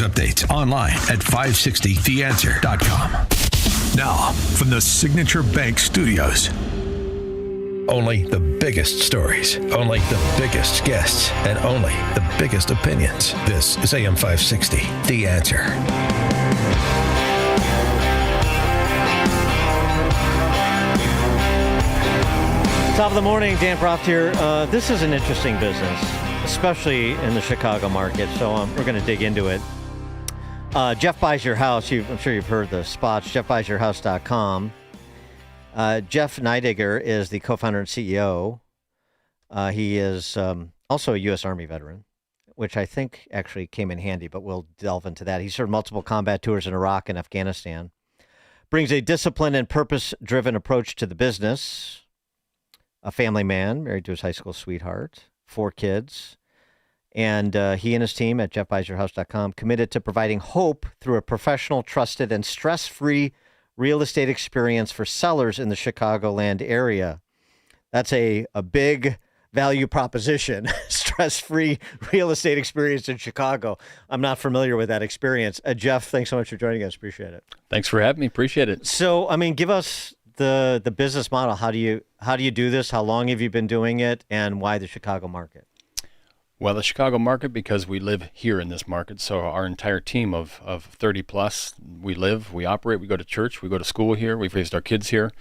Updates online at 560theanswer.com. Now, from the Signature Bank Studios. Only the biggest stories, only the biggest guests, and only the biggest opinions. This is AM 560, The Answer. Top of the morning, Dan Proft here. This is an interesting business, especially in the Chicago market, so we're going to dig into it. Jeff Buys Your House. I'm sure you've heard the spots, jeffbuysyourhouse.com. Jeff Nydegger is the co-founder and CEO. He is also a U.S. Army veteran, which I think actually came in handy, but we'll delve into that. He served multiple combat tours in Iraq and Afghanistan. Brings a disciplined and purpose-driven approach to the business. A family man, married to his high school sweetheart, 4 kids. And he and his team at jeffbuysyourhouse.com committed to providing hope through a professional, trusted, and stress-free real estate experience for sellers in the Chicagoland area. That's a big value proposition, stress-free real estate experience in Chicago. I'm not familiar with that experience. Jeff, thanks so much for joining us. Appreciate it. Thanks for having me. Appreciate it. So, give us the business model. How do you do this? How long have you been doing it? And why the Chicago market? Well, the Chicago market, because we live here in this market. So our entire team of 30 plus, we live, we operate, we go to church, we go to school here. We've raised our kids here,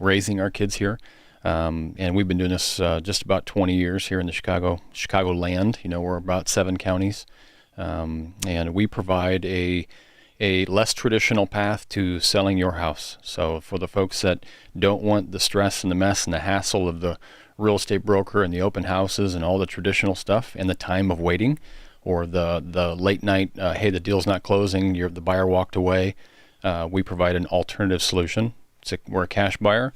raising our kids here. And we've been doing this just about 20 years here in the Chicagoland. We're about 7 counties. And we provide a less traditional path to selling your house. So for the folks that don't want the stress and the mess and the hassle of the real estate broker and the open houses and all the traditional stuff and the time of waiting, or the late night, hey, the deal's not closing, the buyer walked away, we provide an alternative solution. We're a cash buyer.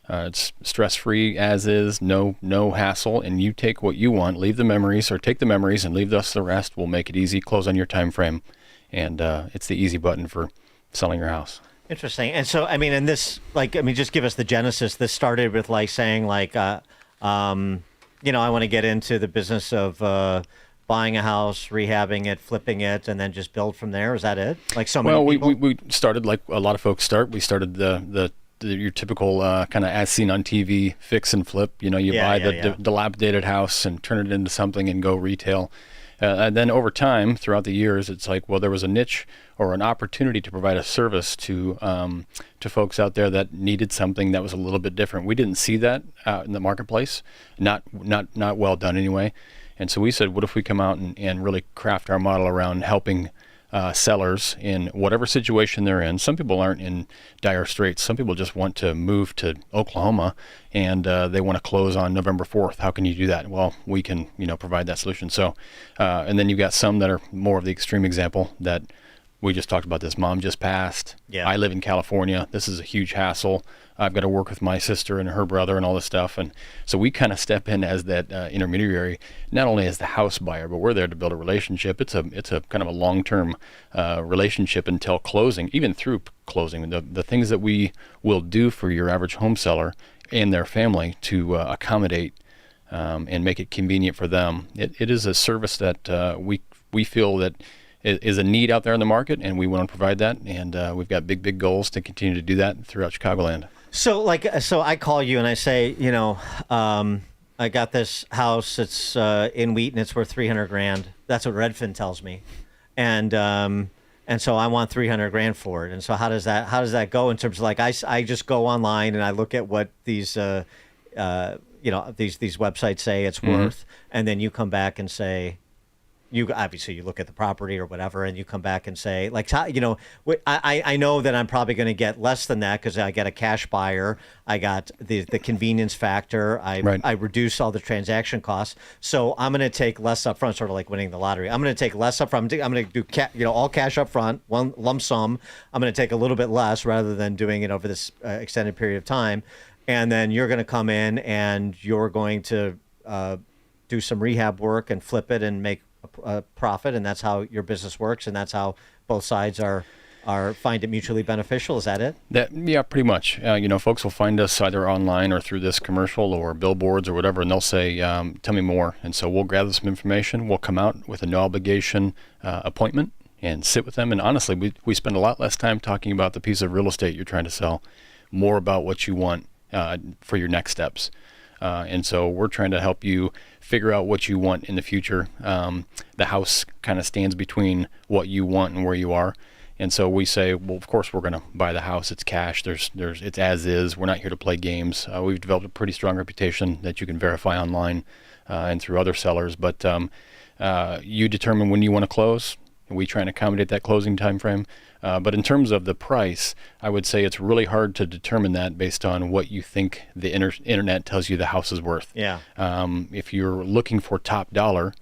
It's stress-free as is, no hassle, and you take what you want, leave the memories, or take the memories and leave us the rest. We'll make it easy, close on your time frame, and it's the easy button for selling your house. Interesting. And so, and this, just give us the genesis. This started with saying I want to get into the business of buying a house, rehabbing it, flipping it, and then just build from there. Is that it? Like so many people? we started like a lot of folks start. We started your typical kind of as seen on TV fix and flip. You buy the dilapidated house and turn it into something and go retail. And then over time, throughout the years, it's there was a niche or an opportunity to provide a service to folks out there that needed something that was a little bit different. We didn't see that out in the marketplace, not well done anyway. And so we said, what if we come out and really craft our model around helping sellers in whatever situation they're in. Some people aren't in dire straits. Some people just want to move to Oklahoma and they want to close on November 4th. How can you do that? Well, we can, provide that solution. So, and then you've got some that are more of the extreme example that we just talked about. This mom just passed. Yeah. I live in California. This is a huge hassle. I've got to work with my sister and her brother and all this stuff. And so we kind of step in as that intermediary, not only as the house buyer, but we're there to build a relationship. It's a kind of a long-term relationship until closing, even through closing. The things that we will do for your average home seller and their family to accommodate and make it convenient for them. It is a service that we feel that is a need out there in the market, and we want to provide that. And we've got big goals to continue to do that throughout Chicagoland. So I call you and I say, I got this house. It's in Wheaton. It's worth $300,000. That's what Redfin tells me, and so I want $300,000 for it. And so how does that go in terms of I just go online and I look at what these these websites say it's worth, and then you come back and say. You obviously look at the property or whatever, and you come back and say, I know that I'm probably going to get less than that because I get a cash buyer. I got the convenience factor. I reduce all the transaction costs. So I'm going to take less up front, sort of like winning the lottery. I'm going to take less up front. I'm going to do all cash up front, one lump sum. I'm going to take a little bit less rather than doing it over this extended period of time. And then you're going to come in and you're going to do some rehab work and flip it and make a profit, and that's how your business works, and that's how both sides are find it mutually beneficial. Is that it? Yeah, pretty much. Folks will find us either online or through this commercial or billboards or whatever, and they'll say, tell me more. And so we'll gather some information. We'll come out with a no obligation appointment, and sit with them. And honestly, we spend a lot less time talking about the piece of real estate you're trying to sell, more about what you want for your next steps. And so we're trying to help you figure out what you want in the future. The house kind of stands between what you want and where you are. And so we say, well, of course we're going to buy the house. It's cash. It's as is. We're not here to play games. We've developed a pretty strong reputation that you can verify online and through other sellers. But you determine when you want to close. We try and accommodate that closing time frame. But in terms of the price, I would say it's really hard to determine that based on what you think the internet tells you the house is worth. Yeah. If you're looking for top dollar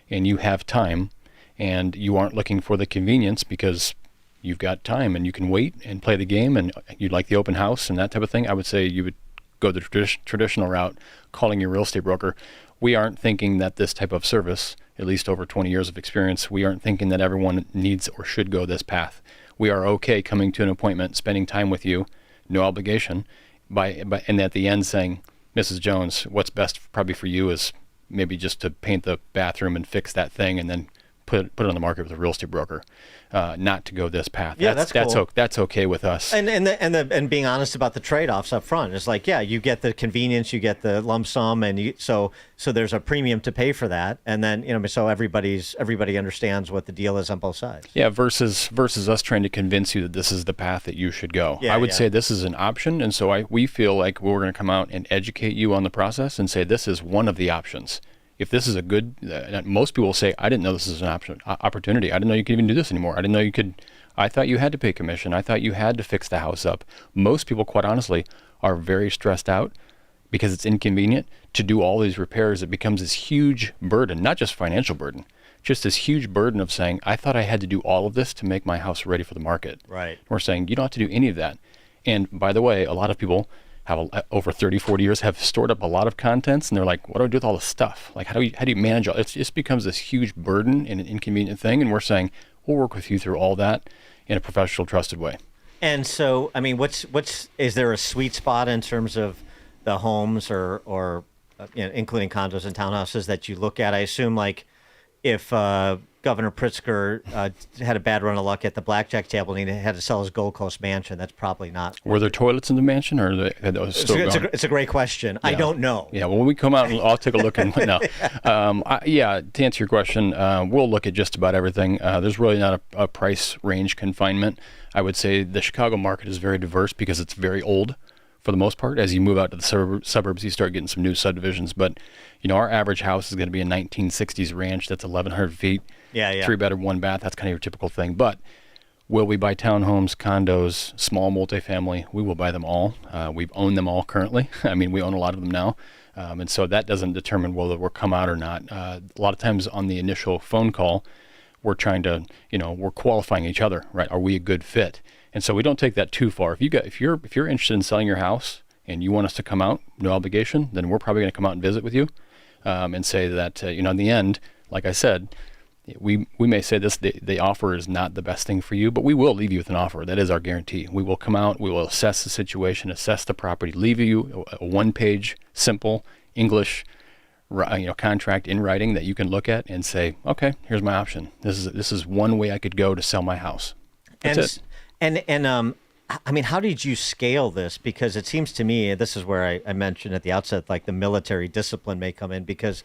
and you have time and you aren't looking for the convenience because you've got time and you can wait and play the game and you like the open house and that type of thing, I would say you would go the traditional route, calling your real estate broker. We aren't thinking that this type of service, at least over 20 years of experience, we aren't thinking that everyone needs or should go this path. We are okay coming to an appointment, spending time with you, no obligation, and at the end saying, Mrs. Jones, what's best probably for you is maybe just to paint the bathroom and fix that thing and then put it on the market with a real estate broker, not to go this path. Yeah, that's cool. That's okay with us. And being honest about the trade-offs up front. It's like, yeah, you get the convenience, you get the lump sum, and so there's a premium to pay for that. And then so everybody understands what the deal is on both sides. Yeah, versus us trying to convince you that this is the path that you should go. Yeah, I would say this is an option, and so we feel like we're going to come out and educate you on the process and say this is one of the options. If this is a good, most people will say, I didn't know this is an opportunity. I didn't know you could even do this anymore. I didn't know you could, I thought you had to pay commission. I thought you had to fix the house up. Most people, quite honestly, are very stressed out because it's inconvenient to do all these repairs. It becomes this huge burden, not just financial burden, just this huge burden of saying, I thought I had to do all of this to make my house ready for the market. Right. We're saying, you don't have to do any of that. And by the way, a lot of people have over 30, 40 years have stored up a lot of contents, and they're like, what do I do with all this stuff? Like, how do you manage all it? Just becomes this huge burden and an inconvenient thing. And we're saying, we'll work with you through all that in a professional, trusted way. And so, I mean, is there a sweet spot in terms of the homes or including condos and townhouses that you look at? I assume, like, if Governor Pritzker had a bad run of luck at the blackjack table and he had to sell his Gold Coast mansion, that's probably not. Were there toilets in the mansion, or it's a great question. Yeah. I don't know. Yeah, well, when we come out, I'll take a look. And no, to answer your question, we'll look at just about everything. There's really not a price range confinement. I would say the Chicago market is very diverse because it's very old. For the most part, as you move out to the suburbs, you start getting some new subdivisions. But, our average house is going to be a 1960s ranch that's 1,100 feet, 3-bedroom, 1-bath. That's kind of your typical thing. But will we buy townhomes, condos, small multifamily? We will buy them all. We own them all currently. I mean, we own a lot of them now. And so that doesn't determine whether we'll come out or not. A lot of times on the initial phone call, we're trying to, we're qualifying each other, right? Are we a good fit? And so we don't take that too far. If you're interested in selling your house and you want us to come out, no obligation, then we're probably going to come out and visit with you, and say that in the end, like I said, we may say the offer is not the best thing for you, but we will leave you with an offer. That is our guarantee. We will come out, we will assess the situation, assess the property, leave you a one-page, simple English, contract in writing that you can look at and say, okay, here's my option. This is one way I could go to sell my house. That's it. And I mean, how did you scale this? Because it seems to me, this is where I mentioned at the outset, like the military discipline may come in, because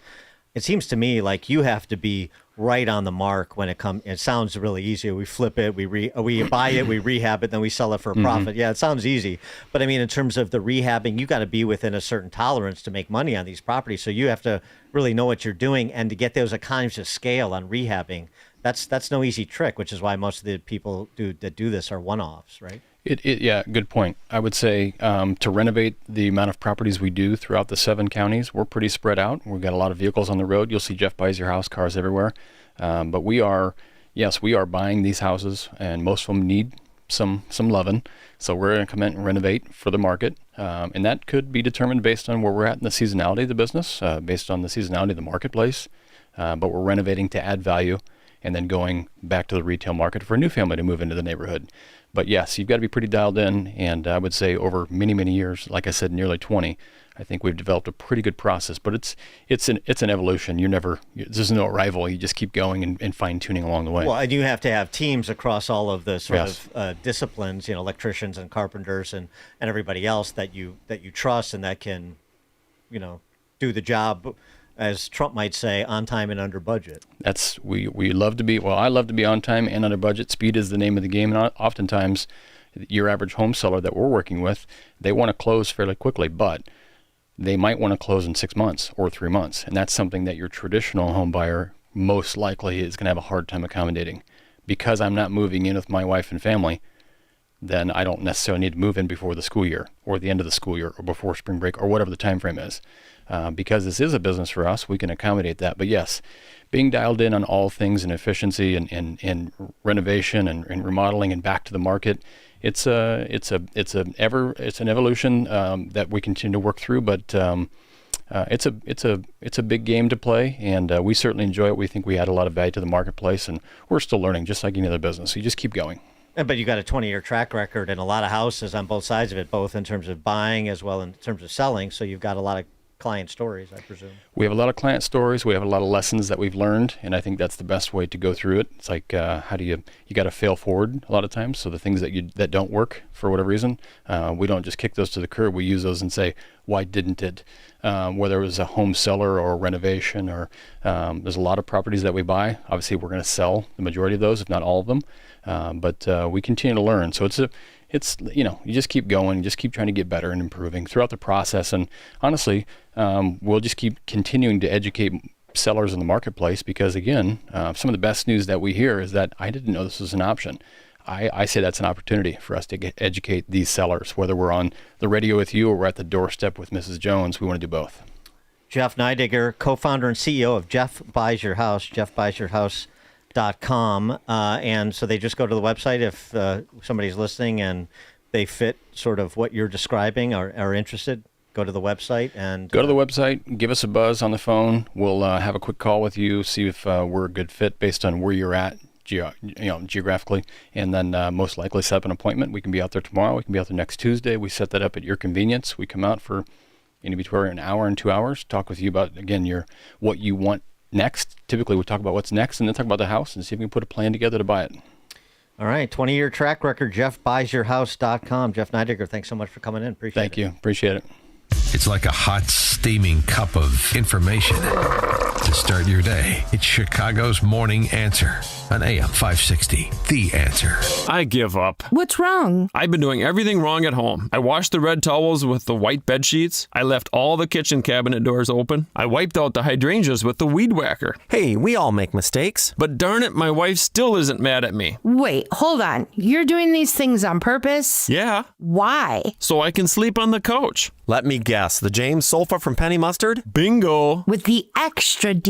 it seems to me like you have to be right on the mark when it comes. It sounds really easy. We flip it, we buy it, we rehab it, then we sell it for a profit. Yeah, it sounds easy. But I mean, in terms of the rehabbing, you got to be within a certain tolerance to make money on these properties. So you have to really know what you're doing, and to get those economies of scale on rehabbing, that's no easy trick, which is why most of the people that do this are one-offs, right? Yeah, good point. I would say to renovate the amount of properties we do throughout the 7 counties, we're pretty spread out. We've got a lot of vehicles on the road. You'll see Jeff Buys Your House cars everywhere. But we are buying these houses, and most of them need some loving. So we're going to come in and renovate for the market. And that could be determined based on where we're at in the seasonality of the business, based on the seasonality of the marketplace. But we're renovating to add value and then going back to the retail market for a new family to move into the neighborhood. But yes, you've got to be pretty dialed in, and I would say over many, many years, like I said, nearly 20, I think we've developed a pretty good process, but it's an evolution. There's no arrival. You just keep going and fine tuning along the way. Well, and you have to have teams across all of the sort of disciplines, electricians and carpenters and everybody else that you trust and that can, do the job, as Trump might say, on time and under budget. We love to be, I love to be on time and under budget. Speed is the name of the game, and oftentimes your average home seller that we're working with, they want to close fairly quickly, but they might want to close in 6 months or 3 months. And that's something that your traditional home buyer most likely is going to have a hard time accommodating. Because I'm not moving in with my wife and family, then I don't necessarily need to move in before the school year or the end of the school year or before spring break or whatever the time frame is. Because this is a business for us, we can accommodate that. But yes, being dialed in on all things in efficiency and renovation and remodeling and back to the market, it's an evolution that we continue to work through. But it's a big game to play, and we certainly enjoy it. We think we add a lot of value to the marketplace, and we're still learning, just like any other business. So you just keep going. But you got a 20-year track record and a lot of houses on both sides of it, both in terms of buying as well in terms of selling. So you've got a lot of client stories, I presume. We have a lot of client stories. We have a lot of lessons that we've learned, and I think that's the best way to go through it. It's like how do you got to fail forward a lot of times. So the things that don't work for whatever reason, we don't just kick those to the curb. We use those and say, why didn't it? Whether it was a home seller or a renovation, or there's a lot of properties that we buy. Obviously, we're going to sell the majority of those, if not all of them. But we continue to learn. So you just keep going, you just keep trying to get better and improving throughout the process. And honestly, we'll just keep continuing to educate sellers in the marketplace because, again, some of the best news that we hear is that I didn't know this was an option. I say that's an opportunity for us to educate these sellers, whether we're on the radio with you or we're at the doorstep with Mrs. Jones. We want to do both. Jeff Nydegger, co-founder and CEO of Jeff Buys Your House, jeffbuysyourhouse.com. And so they just go to the website if somebody's listening and they fit sort of what you're describing or are interested. Go to the website and go to the website. Give us a buzz on the phone. We'll have a quick call with you, see if we're a good fit based on where you're at geographically, and then most likely set up an appointment. We can be out there tomorrow. We can be out there next Tuesday. We set that up at your convenience. We come out for in between an hour and 2 hours. Talk with you about again what you want next. Typically, we talk about what's next, and then talk about the house and see if we can put a plan together to buy it. All right, 20-year track record. JeffBuysYourHouse.com. Jeff Nydegger, thanks so much for coming in. Appreciate it. Thank you. Appreciate it. It's like a hot, steaming cup of information to start your day. It's Chicago's Morning Answer on AM 560. The Answer. I give up. What's wrong? I've been doing everything wrong at home. I washed the red towels with the white bed sheets. I left all the kitchen cabinet doors open. I wiped out the hydrangeas with the weed whacker. Hey, we all make mistakes. But darn it, my wife still isn't mad at me. Wait, hold on. You're doing these things on purpose? Yeah. Why? So I can sleep on the couch. Let me guess. The James Sulfa from Penny Mustard? Bingo. With the extra deep